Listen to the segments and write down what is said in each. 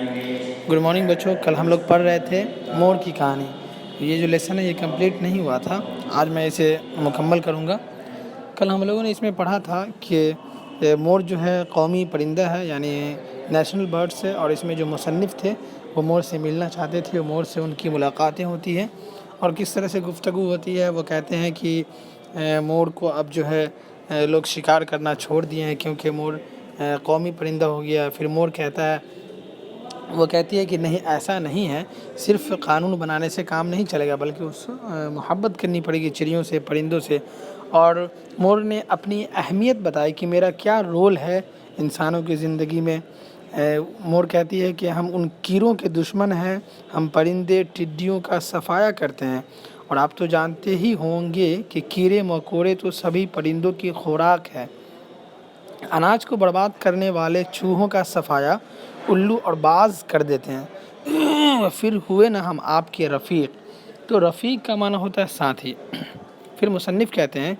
Good morning बच्चों। कल हम लोग पढ़ रहे थे मोर की कहानी। ये जो लेसन है ये कंप्लीट नहीं हुआ था, आज मैं इसे मुकम्मल करूँगा। कल हम लोगों ने इसमें पढ़ा था कि मोर जो है कौमी परिंदा है, यानी नेशनल बर्ड्स है, और इसमें जो मुसन्निफ़ थे वो मोर से मिलना चाहते थे, मोर से उनकी मुलाकातें होती हैं और किस तरह से गुफ्तगू होती है। वो कहते हैं कि मोर को अब जो है लोग शिकार करना छोड़ दिए हैं क्योंकि मोर कौमी परिंदा हो गया। फिर मोर कहता है, वो कहती है कि नहीं, ऐसा नहीं है, सिर्फ कानून बनाने से काम नहीं चलेगा बल्कि उस मोहब्बत करनी पड़ेगी चिड़ियों से, परिंदों से। और मोर ने अपनी अहमियत बताई कि मेरा क्या रोल है इंसानों की ज़िंदगी में। मोर कहती है कि हम उन कीड़ों के दुश्मन हैं, हम परिंदे टिड्डियों का सफाया करते हैं। और आप तो जानते ही होंगे कि कीड़े मकोड़े तो सभी परिंदों की खुराक है। अनाज को बर्बाद करने वाले चूहों का सफाया उल्लू और बाज कर देते हैं। फिर हुए ना हम आपके रफ़ीक। तो रफ़ीक का माना होता है साथी। फिर मुसन्निफ़ कहते हैं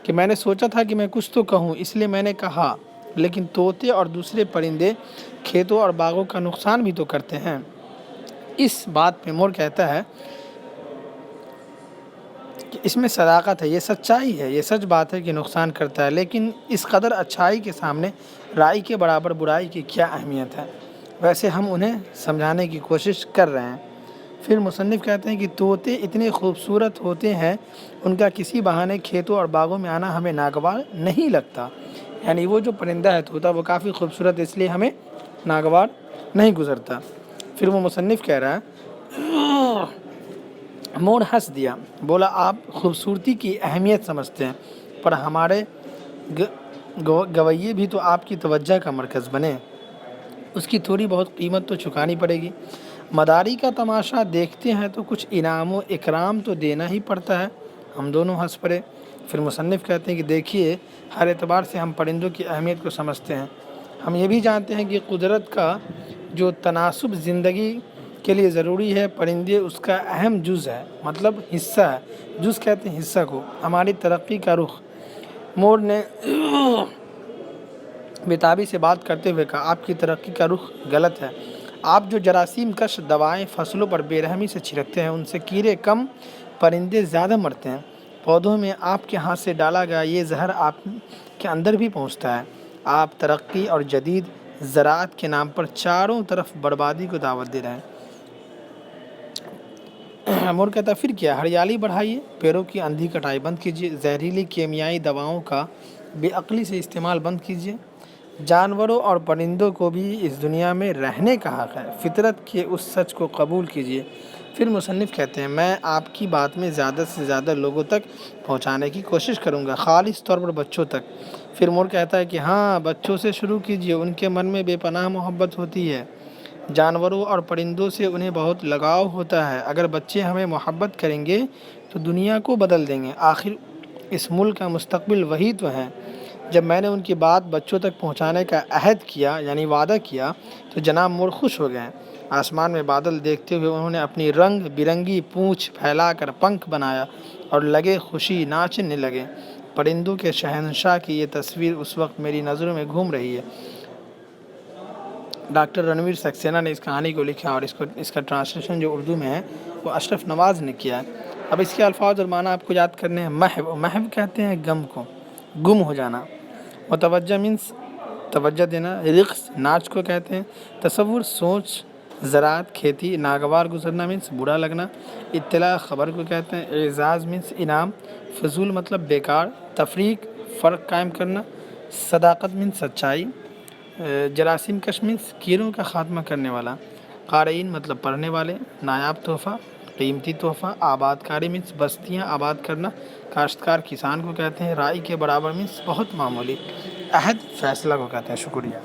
कि मैंने सोचा था कि मैं कुछ तो कहूँ, इसलिए मैंने कहा, लेकिन तोते और दूसरे परिंदे खेतों और बागों का नुकसान भी तो करते हैं। इस बात पे मोर कहता है कि इसमें सदाकत है, ये सच्चाई है, ये सच बात है कि नुकसान करता है, लेकिन इस कदर अच्छाई के सामने राई के बराबर बुराई की क्या अहमियत है। वैसे हम उन्हें समझाने की कोशिश कर रहे हैं। फिर मुसन्निफ़ कहते हैं कि तोते इतने खूबसूरत होते हैं, उनका किसी बहाने खेतों और बागों में आना हमें नागवार नहीं लगता। यानी वो जो परिंदा है तोता, वो काफ़ी खूबसूरत है, इसलिए हमें नागवार नहीं गुजरता। फिर वो मुसन्निफ़ कह रहा है, मोर हंस दिया, बोला आप खूबसूरती की अहमियत समझते हैं, पर हमारे गवैये भी तो आपकी तवज्जो का मरकज़ बने, उसकी थोड़ी बहुत कीमत तो चुकानी पड़ेगी। मदारी का तमाशा देखते हैं तो कुछ इनाम व इकराम तो देना ही पड़ता है। हम दोनों हंस पड़े। फिर मुसन्निफ़ कहते हैं कि देखिए, हर एतबार से हम परिंदों की अहमियत को समझते हैं। हम ये भी जानते हैं कि कुदरत का जो तनासुब ज़िंदगी के लिए ज़रूरी है, परिंदे उसका अहम जुज़ है, मतलब हिस्सा है। जुज़ कहते हैं हिस्सा को। हमारी तरक्की का रुख। मोर ने बेताबी से बात करते हुए कहा, आपकी तरक्की का रुख गलत है। आप जो जरासीम कश दवाएं फसलों पर बेरहमी से छिड़कते हैं, उनसे कीड़े कम, परिंदे ज़्यादा मरते हैं। पौधों में आपके हाथ से डाला गया ये जहर आपके अंदर भी पहुंचता है। आप तरक्की और जदीद ज़राअत के नाम पर चारों तरफ बर्बादी को दावत दे रहे हैं। मोर कहता, फिर क्या, हरियाली बढ़ाइए, पेड़ों की अंधी कटाई बंद कीजिए, जहरीली कीमियाई दवाओं का बेअक्ली से इस्तेमाल बंद कीजिए। जानवरों और परिंदों को भी इस दुनिया में रहने का हक़ है, फितरत के उस सच को कबूल कीजिए। फिर मुसन्निफ़ कहते हैं, मैं आपकी बात में ज़्यादा से ज़्यादा लोगों तक पहुंचाने की कोशिश करूंगा, ख़ालिस तौर पर बच्चों तक। फिर मोर कहता है कि हाँ, बच्चों से शुरू कीजिए, उनके मन में बेपनाह मोहब्बत होती है। जानवरों और परिंदों से उन्हें बहुत लगाव होता है। अगर बच्चे हमें मोहब्बत करेंगे तो दुनिया को बदल देंगे। आखिर इस मुल्क का मुस्तकबिल वही तो है। जब मैंने उनकी बात बच्चों तक पहुंचाने का अहद किया, यानी वादा किया, तो जनाब मोर खुश हो गए। आसमान में बादल देखते हुए उन्होंने अपनी रंग बिरंगी पूँछ फैलाकर पंख बनाया और लगे खुशी नाचने लगे। परिंदों के शहंशाह की ये तस्वीर उस वक्त मेरी नज़रों में घूम रही है। डॉक्टर रणवीर सक्सेना ने इस कहानी को लिखा और इसका ट्रांसलेशन जो उर्दू में है वो अशरफ नवाज़ ने किया है। अब इसके अल्फाज और माना आपको याद करने हैं। महव कहते हैं गम को, गुम हो जाना। मुतवज्जा मीन्स तवज्जो देना। रिक्स नाच को कहते हैं। तसव्वुर सोच, ज़राअत खेती। नागवार गुजरना मीन्स बुरा लगना। इत्तला ख़बर को कहते हैं। एज़ाज़ मीन्स इनाम। फजूल मतलब बेकार। तफरीक फ़र्क कायम करना। सदाकत मीन्स सच्चाई। जरासीम कश मीन्स कीड़ों का ख़ात्मा करने वाला। क़ारीन मतलब पढ़ने वाले। नायाब तोहफ़ा कीमती तोहफ़ा। आबादकारी मीन्स बस्तियाँ आबाद करना। काश्तकार किसान को कहते हैं। राई के बराबर मीन्स बहुत मामूली। अहद फैसला को कहते हैं। शुक्रिया।